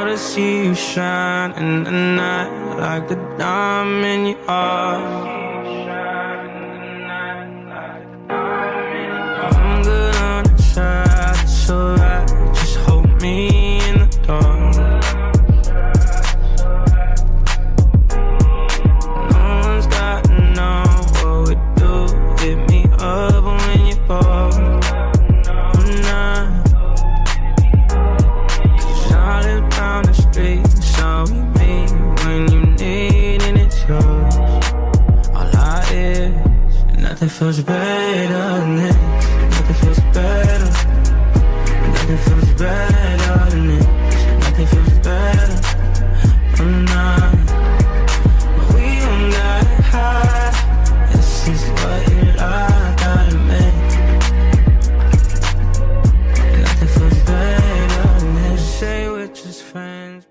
proud to see you shine in the night like a diamond you are. I'm good on the side, it's alright. Just hold me in the dark. No one's got to know what we do. Hit me up when you fall. So we meet when you need and it's yours. All I is, and nothing feels better than this. Nothing feels better. Nothing feels better than this. Nothing feels better. I'm not. We don't got high. This is what you like, gotta make. Nothing feels better than this. Say we're just friends.